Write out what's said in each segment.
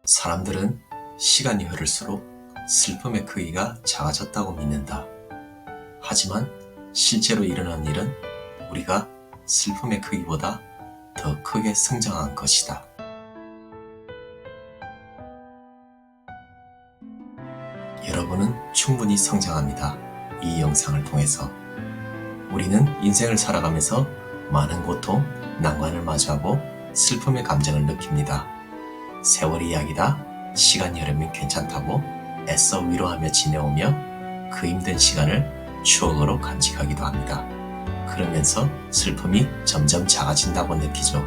사람들은 시간이 흐를수록 슬픔의 크기가 작아졌다고 믿는다. 하지만 실제로 일어난 일은 우리가 슬픔의 크기보다 더 크게 성장한 것이다. 여러분은 충분히 성장합니다. 이 영상을 통해서 우리는 인생을 살아가면서 많은 고통, 난관을 마주하고 슬픔의 감정을 느낍니다. 세월이 이야기다, 시간이 흐르면 괜찮다고 애써 위로하며 지내오며 그 힘든 시간을 추억으로 간직하기도 합니다. 그러면서 슬픔이 점점 작아진다고 느끼죠.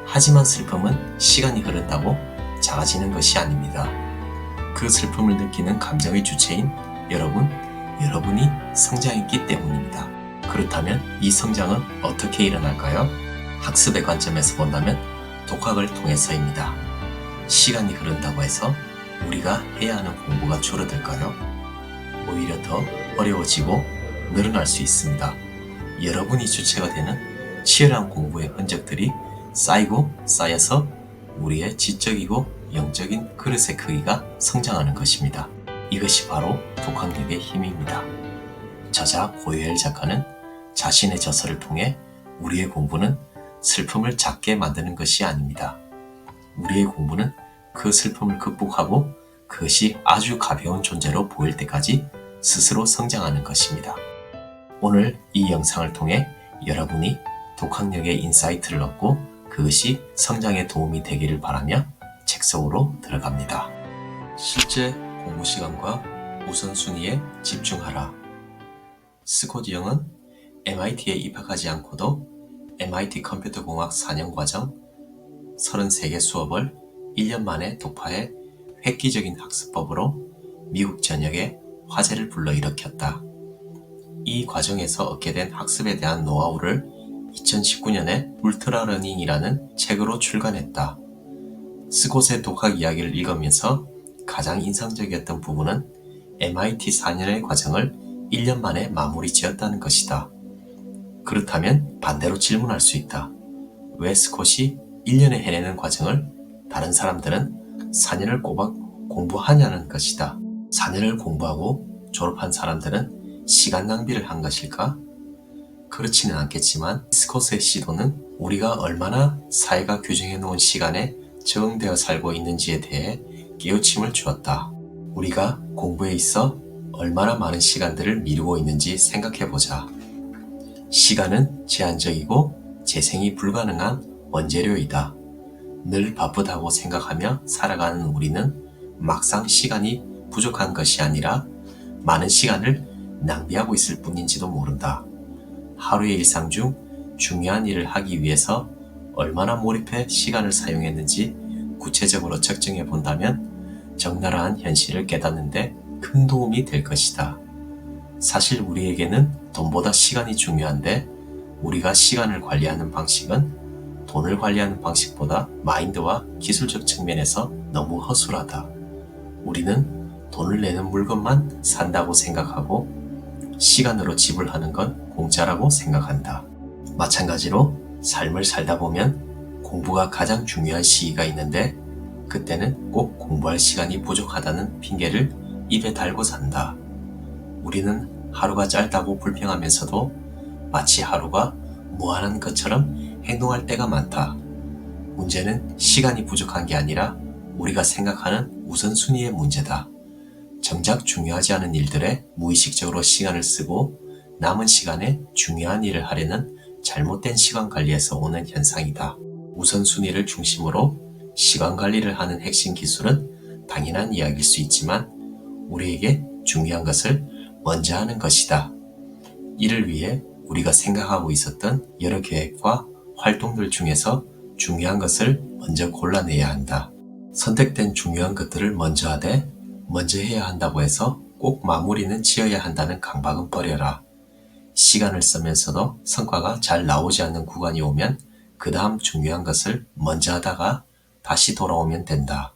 하지만 슬픔은 시간이 흐른다고 작아지는 것이 아닙니다. 그 슬픔을 느끼는 감정의 주체인 여러분이 성장했기 때문입니다. 그렇다면 이 성장은 어떻게 일어날까요? 학습의 관점에서 본다면 독학을 통해서입니다. 시간이 흐른다고 해서 우리가 해야 하는 공부가 줄어들까요? 오히려 더 어려워지고 늘어날 수 있습니다. 여러분이 주체가 되는 치열한 공부의 흔적들이 쌓여서 우리의 지적이고 영적인 그릇의 크기가 성장하는 것입니다. 이것이 바로 독학력의 힘입니다. 저자 고요엘 작가는 자신의 저서를 통해 우리의 공부는 슬픔을 작게 만드는 것이 아닙니다. 우리의 공부는 그 슬픔을 극복하고 그것이 아주 가벼운 존재로 보일 때까지 스스로 성장하는 것입니다. 오늘 이 영상을 통해 여러분이 독학력의 인사이트를 얻고 그것이 성장에 도움이 되기를 바라며 책 속으로 들어갑니다. 실제 공부 시간과 우선순위에 집중하라. 스콧 영은 MIT에 입학하지 않고도 MIT 컴퓨터공학 4년 과정 33개 수업을 1년 만에 독파해 획기적인 학습법으로 미국 전역에 화제를 불러일으켰다. 이 과정에서 얻게 된 학습에 대한 노하우를 2019년에 울트라러닝이라는 책으로 출간했다. 스콧의 독학 이야기를 읽으면서 가장 인상적이었던 부분은 MIT 4년의 과정을 1년 만에 마무리 지었다는 것이다. 그렇다면 반대로 질문할 수 있다. 왜 스콧이 1년에 해내는 과정을 다른 사람들은 4년을 꼬박 공부하냐는 것이다. 4년을 공부하고 졸업한 사람들은 시간 낭비를 한 것일까? 그렇지는 않겠지만 스콧의 시도는 우리가 얼마나 사회가 규정해 놓은 시간에 적응되어 살고 있는지에 대해 깨우침을 주었다. 우리가 공부에 있어 얼마나 많은 시간들을 미루고 있는지 생각해보자. 시간은 제한적이고 재생이 불가능한 원재료이다. 늘 바쁘다고 생각하며 살아가는 우리는 막상 시간이 부족한 것이 아니라 많은 시간을 낭비하고 있을 뿐인지도 모른다. 하루의 일상 중 중요한 일을 하기 위해서 얼마나 몰입해 시간을 사용했는지 구체적으로 측정해 본다면 적나라한 현실을 깨닫는데 큰 도움이 될 것이다. 사실 우리에게는 돈보다 시간이 중요한데 우리가 시간을 관리하는 방식은 돈을 관리하는 방식보다 마인드와 기술적 측면에서 너무 허술하다. 우리는 돈을 내는 물건만 산다고 생각하고 시간으로 지불하는 건 공짜라고 생각한다. 마찬가지로 삶을 살다 보면 공부가 가장 중요한 시기가 있는데 그때는 꼭 공부할 시간이 부족하다는 핑계를 입에 달고 산다. 우리는 하루가 짧다고 불평하면서도 마치 하루가 무한한 것처럼 행동할 때가 많다. 문제는 시간이 부족한 게 아니라 우리가 생각하는 우선순위의 문제다. 정작 중요하지 않은 일들에 무의식적으로 시간을 쓰고 남은 시간에 중요한 일을 하려는 잘못된 시간 관리에서 오는 현상이다. 우선순위를 중심으로 시간 관리를 하는 핵심 기술은 당연한 이야기일 수 있지만 우리에게 중요한 것을 먼저 하는 것이다. 이를 위해 우리가 생각하고 있었던 여러 계획과 활동들 중에서 중요한 것을 먼저 골라내야 한다. 선택된 중요한 것들을 먼저 하되 먼저 해야 한다고 해서 꼭 마무리는 지어야 한다는 강박은 버려라. 시간을 쓰면서도 성과가 잘 나오지 않는 구간이 오면 그 다음 중요한 것을 먼저 하다가 다시 돌아오면 된다.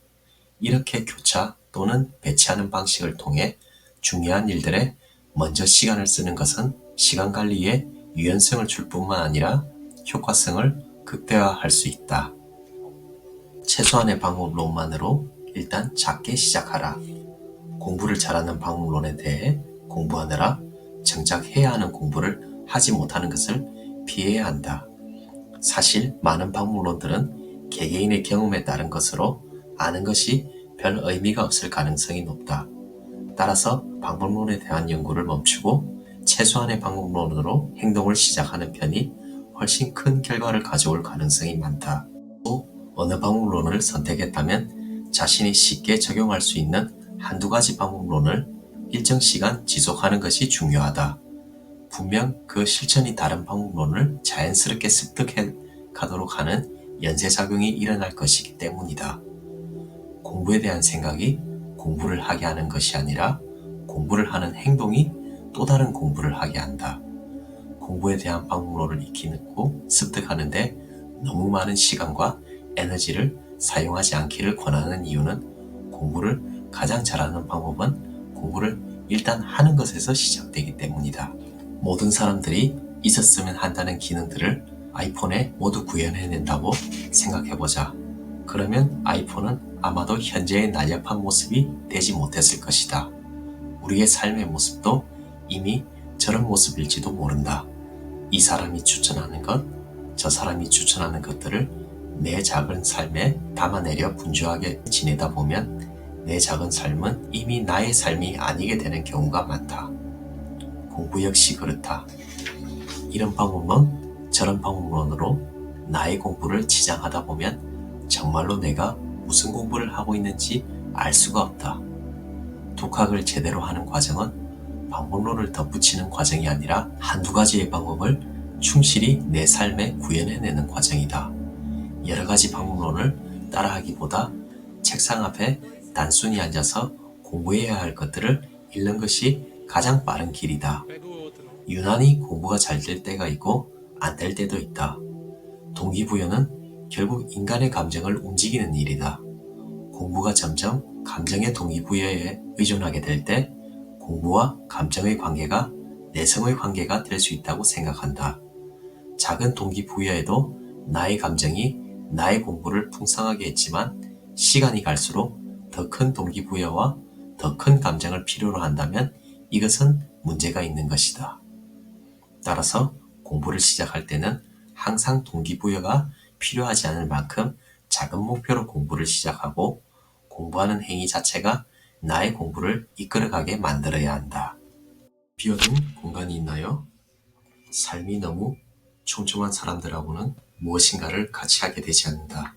이렇게 교차 또는 배치하는 방식을 통해 중요한 일들에 먼저 시간을 쓰는 것은 시간 관리에 유연성을 줄 뿐만 아니라 효과성을 극대화할 수 있다. 최소한의 방법론만으로 일단 작게 시작하라. 공부를 잘하는 방법론에 대해 공부하느라 정작 해야 하는 공부를 하지 못하는 것을 피해야 한다. 사실 많은 방법론들은 개개인의 경험에 따른 것으로 아는 것이 별 의미가 없을 가능성이 높다. 따라서 방법론에 대한 연구를 멈추고 최소한의 방법론으로 행동을 시작하는 편이 훨씬 큰 결과를 가져올 가능성이 많다. 또 어느 방법론을 선택했다면 자신이 쉽게 적용할 수 있는 한두 가지 방법론을 일정 시간 지속하는 것이 중요하다. 분명 그 실천이 다른 방법론을 자연스럽게 습득해 가도록 하는 연쇄작용이 일어날 것이기 때문이다. 공부에 대한 생각이 공부를 하게 하는 것이 아니라 공부를 하는 행동이 또 다른 공부를 하게 한다. 공부에 대한 방법론을 익히고 습득하는데 너무 많은 시간과 에너지를 사용하지 않기를 권하는 이유는 공부를 가장 잘하는 방법은 공부를 일단 하는 것에서 시작되기 때문이다. 모든 사람들이 있었으면 한다는 기능들을 아이폰에 모두 구현해낸다고 생각해보자. 그러면 아이폰은 아마도 현재의 날렵한 모습이 되지 못했을 것이다. 우리의 삶의 모습도 이미 저런 모습일지도 모른다. 이 사람이 추천하는 것, 저 사람이 추천하는 것들을 내 작은 삶에 담아내려 분주하게 지내다 보면 내 작은 삶은 이미 나의 삶이 아니게 되는 경우가 많다. 공부 역시 그렇다. 이런 방법론, 저런 방법론으로 나의 공부를 지장하다 보면 정말로 내가 무슨 공부를 하고 있는지 알 수가 없다. 독학을 제대로 하는 과정은 방법론을 덧붙이는 과정이 아니라 한두 가지의 방법을 충실히 내 삶에 구현해내는 과정이다. 여러 가지 방법론을 따라하기보다 책상 앞에 단순히 앉아서 공부해야 할 것들을 읽는 것이 가장 빠른 길이다. 유난히 공부가 잘 될 때가 있고 안 될 때도 있다. 동기부여는 결국 인간의 감정을 움직이는 일이다. 공부가 점점 감정의 동기부여에 의존하게 될 때 공부와 감정의 관계가 내성의 관계가 될 수 있다고 생각한다. 작은 동기부여에도 나의 감정이 나의 공부를 풍성하게 했지만 시간이 갈수록 더 큰 동기부여와 더 큰 감정을 필요로 한다면 이것은 문제가 있는 것이다. 따라서 공부를 시작할 때는 항상 동기부여가 필요하지 않을 만큼 작은 목표로 공부를 시작하고 공부하는 행위 자체가 나의 공부를 이끌어가게 만들어야 한다. 비어둔 공간이 있나요? 삶이 너무 촘촘한 사람들하고는 무엇인가를 같이 하게 되지 않는다.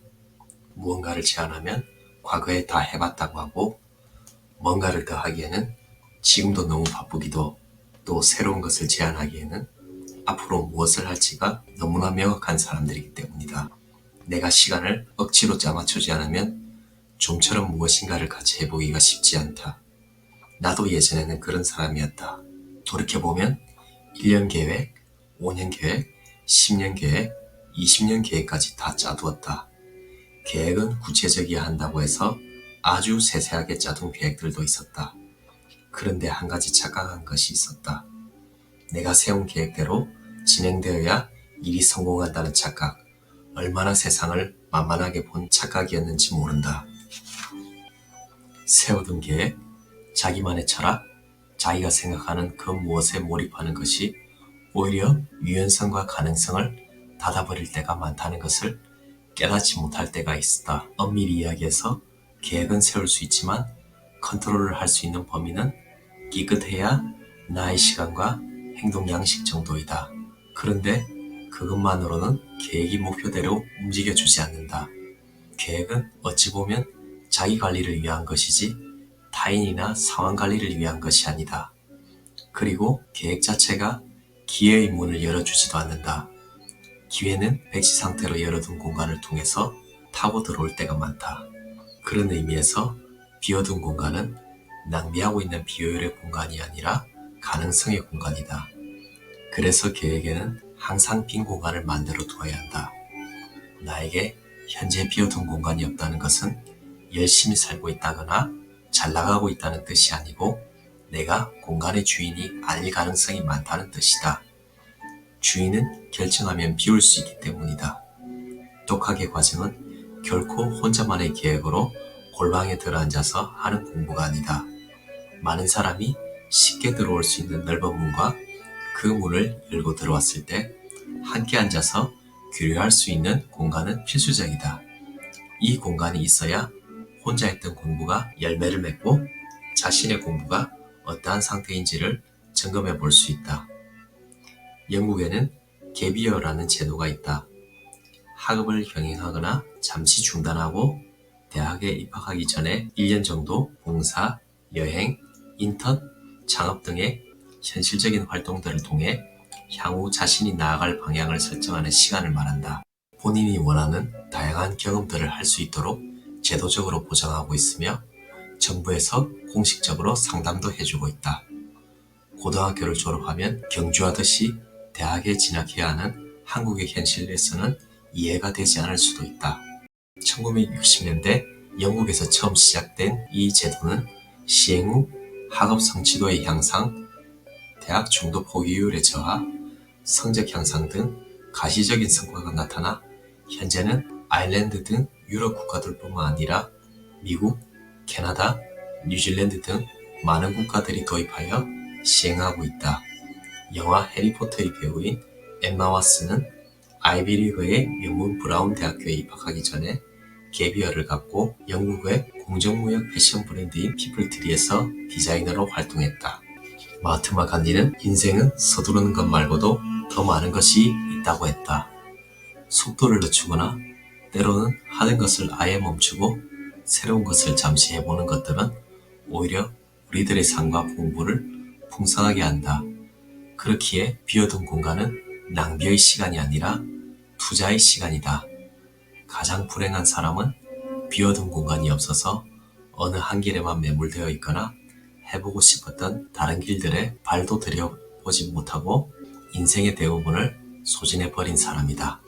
무언가를 제안하면 과거에 다 해봤다고 하고 뭔가를 더 하기에는 지금도 너무 바쁘기도 또 새로운 것을 제안하기에는 앞으로 무엇을 할지가 너무나 명확한 사람들이기 때문이다. 내가 시간을 억지로 짜맞추지 않으면 좀처럼 무엇인가를 같이 해보기가 쉽지 않다. 나도 예전에는 그런 사람이었다. 돌이켜보면 1년 계획, 5년 계획, 10년 계획, 20년 계획까지 다 짜두었다. 계획은 구체적이어야 한다고 해서 아주 세세하게 짜둔 계획들도 있었다. 그런데 한 가지 착각한 것이 있었다. 내가 세운 계획대로 진행되어야 일이 성공한다는 착각. 얼마나 세상을 만만하게 본 착각이었는지 모른다. 세워둔 계획, 자기만의 철학, 자기가 생각하는 그 무엇에 몰입하는 것이 오히려 유연성과 가능성을 닫아버릴 때가 많다는 것을 깨닫지 못할 때가 있었다. 엄밀히 이야기해서 계획은 세울 수 있지만 컨트롤을 할 수 있는 범위는 기껏해야 나의 시간과 행동 양식 정도이다. 그런데 그것만으로는 계획이 목표대로 움직여주지 않는다. 계획은 어찌 보면 자기 관리를 위한 것이지 타인이나 상황 관리를 위한 것이 아니다. 그리고 계획 자체가 기회의 문을 열어주지도 않는다. 기회는 백지 상태로 열어둔 공간을 통해서 타고 들어올 때가 많다. 그런 의미에서 비어둔 공간은 낭비하고 있는 비효율의 공간이 아니라 가능성의 공간이다. 그래서 계획에는 항상 빈 공간을 만들어 두어야 한다. 나에게 현재 비어둔 공간이 없다는 것은 열심히 살고 있다거나 잘 나가고 있다는 뜻이 아니고 내가 공간의 주인이 아닐 가능성이 많다는 뜻이다. 주인은 결정하면 비울 수 있기 때문이다. 독학의 과정은 결코 혼자만의 계획으로 골방에 들어앉아서 하는 공부가 아니다. 많은 사람이 쉽게 들어올 수 있는 넓은 문과 그 문을 열고 들어왔을 때 함께 앉아서 교류할 수 있는 공간은 필수적이다. 이 공간이 있어야 혼자 했던 공부가 열매를 맺고 자신의 공부가 어떠한 상태인지를 점검해 볼 수 있다. 영국에는 갭이어라는 제도가 있다. 학업을 병행하거나 잠시 중단하고 대학에 입학하기 전에 1년 정도 봉사, 여행, 인턴, 창업 등의 현실적인 활동들을 통해 향후 자신이 나아갈 방향을 설정하는 시간을 말한다. 본인이 원하는 다양한 경험들을 할 수 있도록 제도적으로 보장하고 있으며 정부에서 공식적으로 상담도 해주고 있다. 고등학교를 졸업하면 경주하듯이 대학에 진학해야 하는 한국의 현실에서는 이해가 되지 않을 수도 있다. 1960년대 영국에서 처음 시작된 이 제도는 시행 후 학업 성취도의 향상, 대학 중도 포기율의 저하, 성적 향상 등 가시적인 성과가 나타나 현재는 아일랜드 등 유럽 국가들뿐만 아니라 미국, 캐나다, 뉴질랜드 등 많은 국가들이 도입하여 시행하고 있다. 영화 해리포터의 배우인 엠마 왓슨은 아이비리그의 명문 브라운 대학교에 입학하기 전에 갭이어를 갖고 영국의 공정무역 패션 브랜드인 피플트리에서 디자이너로 활동했다. 마하트마 간디는 인생은 서두르는 것 말고도 더 많은 것이 있다고 했다. 속도를 늦추거나 때로는 하는 것을 아예 멈추고 새로운 것을 잠시 해보는 것들은 오히려 우리들의 삶과 공부를 풍성하게 한다. 그렇기에 비어둔 공간은 낭비의 시간이 아니라 투자의 시간이다. 가장 불행한 사람은 비어둔 공간이 없어서 어느 한 길에만 매몰되어 있거나 해보고 싶었던 다른 길들에 발도 들여보지 못하고 인생의 대부분을 소진해버린 사람이다.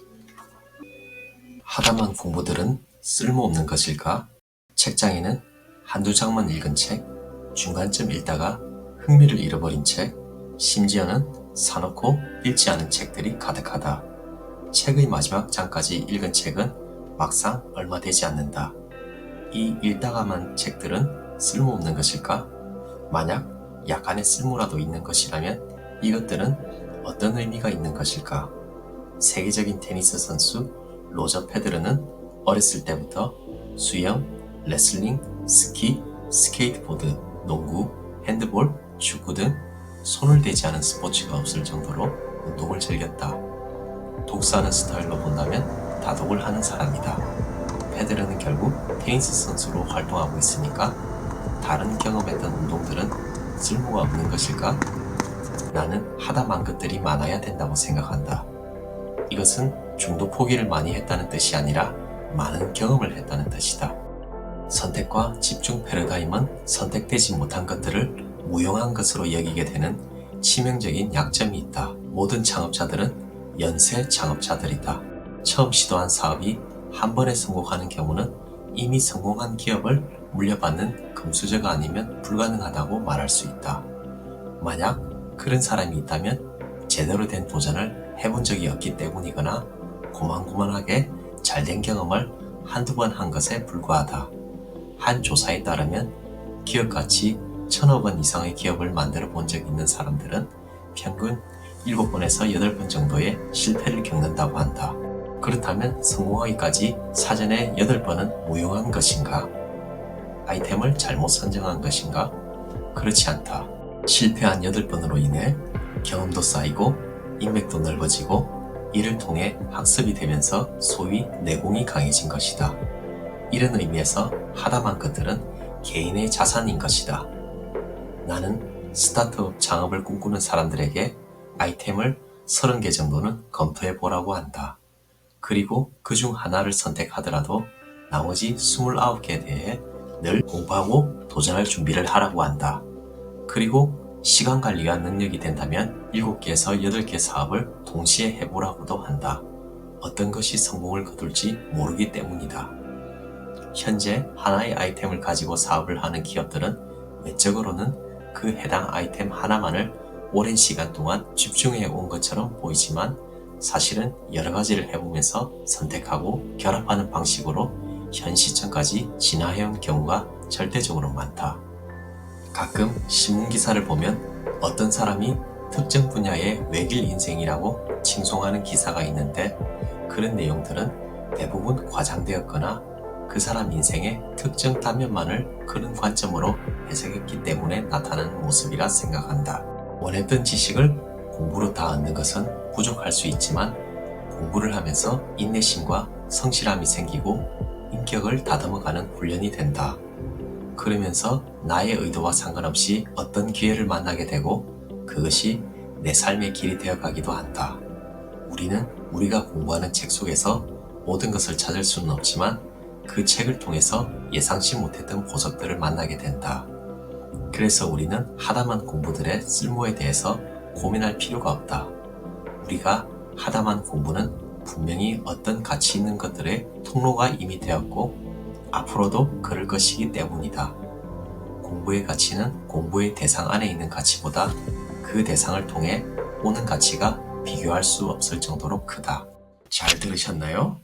하다만 공부들은 쓸모없는 것일까? 책장에는 한두 장만 읽은 책, 중간쯤 읽다가 흥미를 잃어버린 책, 심지어는 사놓고 읽지 않은 책들이 가득하다. 책의 마지막 장까지 읽은 책은 막상 얼마 되지 않는다. 이 읽다가만 책들은 쓸모없는 것일까? 만약 약간의 쓸모라도 있는 것이라면 이것들은 어떤 의미가 있는 것일까? 세계적인 테니스 선수 로저 페데러는 어렸을 때부터 수영, 레슬링, 스키, 스케이트보드, 농구, 핸드볼, 축구 등 손을 대지 않은 스포츠가 없을 정도로 운동을 즐겼다. 독서하는 스타일로 본다면 다독을 하는 사람이다. 페데러는 결국 테니스 선수로 활동하고 있으니까 다른 경험했던 운동들은 쓸모가 없는 것일까? 나는 하다만 것들이 많아야 된다고 생각한다. 이것은 중도 포기를 많이 했다는 뜻이 아니라 많은 경험을 했다는 뜻이다. 선택과 집중 패러다임은 선택되지 못한 것들을 무용한 것으로 여기게 되는 치명적인 약점이 있다. 모든 창업자들은 연쇄 창업자들이다. 처음 시도한 사업이 한 번에 성공하는 경우는 이미 성공한 기업을 물려받는 금수저가 아니면 불가능하다고 말할 수 있다. 만약 그런 사람이 있다면 제대로 된 도전을 해본 적이 없기 때문이거나 고만고만하게 잘된 경험을 한두 번 한 것에 불과하다. 한 조사에 따르면 기업가치 1,000억 원 이상의 기업을 만들어 본 적 있는 사람들은 평균 7번에서 8번 정도의 실패를 겪는다고 한다. 그렇다면 성공하기까지 사전에 8번은 무용한 것인가? 아이템을 잘못 선정한 것인가? 그렇지 않다. 실패한 8번으로 인해 경험도 쌓이고 인맥도 넓어지고 이를 통해 학습이 되면서 소위 내공이 강해진 것이다. 이런 의미에서 하다만 것들은 개인의 자산인 것이다. 나는 스타트업 창업을 꿈꾸는 사람들에게 아이템을 30개 정도는 검토해 보라고 한다. 그리고 그중 하나를 선택하더라도 나머지 29개에 대해 늘 공부하고 도전할 준비를 하라고 한다. 그리고 시간 관리가 능력이 된다면 7개에서 8개 사업을 동시에 해보라고도 한다. 어떤 것이 성공을 거둘지 모르기 때문이다. 현재 하나의 아이템을 가지고 사업을 하는 기업들은 외적으로는 그 해당 아이템 하나만을 오랜 시간 동안 집중해 온 것처럼 보이지만 사실은 여러 가지를 해보면서 선택하고 결합하는 방식으로 현 시점까지 진화해온 경우가 절대적으로 많다. 가끔 신문기사를 보면 어떤 사람이 특정 분야의 외길 인생이라고 칭송하는 기사가 있는데, 그런 내용들은 대부분 과장되었거나 그 사람 인생의 특정 단면만을 그런 관점으로 해석했기 때문에 나타나는 모습이라 생각한다. 원했던 지식을 공부로 다 얻는 것은 부족할 수 있지만, 공부를 하면서 인내심과 성실함이 생기고 인격을 다듬어가는 훈련이 된다. 그러면서 나의 의도와 상관없이 어떤 기회를 만나게 되고 그것이 내 삶의 길이 되어가기도 한다. 우리는 우리가 공부하는 책 속에서 모든 것을 찾을 수는 없지만 그 책을 통해서 예상치 못했던 보석들을 만나게 된다. 그래서 우리는 하다만 공부들의 쓸모에 대해서 고민할 필요가 없다. 우리가 하다만 공부는 분명히 어떤 가치 있는 것들의 통로가 이미 되었고 앞으로도 그럴 것이기 때문이다. 공부의 가치는 공부의 대상 안에 있는 가치보다 그 대상을 통해 오는 가치가 비교할 수 없을 정도로 크다. 잘 들으셨나요?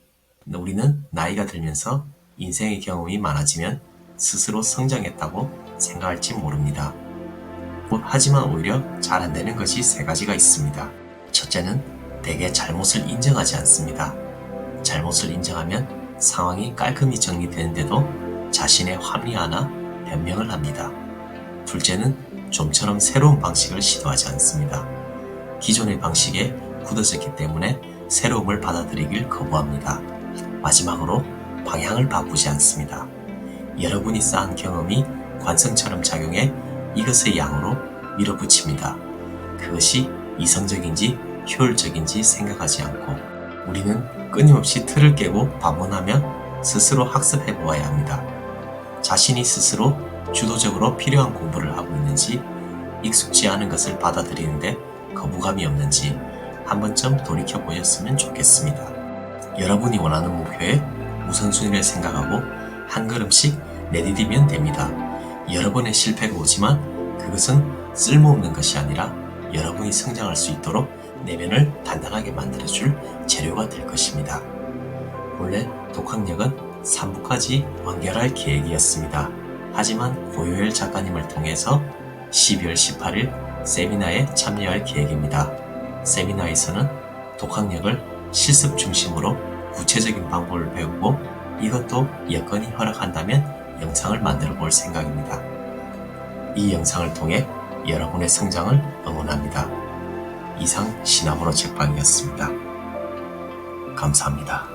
우리는 나이가 들면서 인생의 경험이 많아지면 스스로 성장했다고 생각할지 모릅니다. 하지만 오히려 잘 안 되는 것이 3가지가 있습니다. 첫째는 대개 잘못을 인정하지 않습니다. 잘못을 인정하면 상황이 깔끔히 정리되는데도 자신의 합리화나 변명을 합니다. 둘째는 좀처럼 새로운 방식을 시도하지 않습니다. 기존의 방식에 굳어졌기 때문에 새로움을 받아들이길 거부합니다. 마지막으로 방향을 바꾸지 않습니다. 여러분이 쌓은 경험이 관성처럼 작용해 이것의 양으로 밀어붙입니다. 그것이 이성적인지 효율적인지 생각하지 않고 우리는 끊임없이 틀을 깨고 반문하며 스스로 학습해 보아야 합니다. 자신이 스스로 주도적으로 필요한 공부를 하고 있는지, 익숙지 않은 것을 받아들이는데 거부감이 없는지 한 번쯤 돌이켜 보셨으면 좋겠습니다. 여러분이 원하는 목표에 우선순위를 생각하고 한 걸음씩 내디디면 됩니다. 여러 번의 실패가 오지만 그것은 쓸모없는 것이 아니라 여러분이 성장할 수 있도록 내면을 단단하게 만들어줄 재료가 될 것입니다. 원래 독학력은 3부까지 완결할 계획이었습니다. 하지만 고요엘 작가님을 통해서 12월 18일 세미나에 참여할 계획입니다. 세미나에서는 독학력을 실습 중심으로 구체적인 방법을 배우고 이것도 여건이 허락한다면 영상을 만들어 볼 생각입니다. 이 영상을 통해 여러분의 성장을 응원합니다. 이상 시나브로 책방이었습니다. 감사합니다.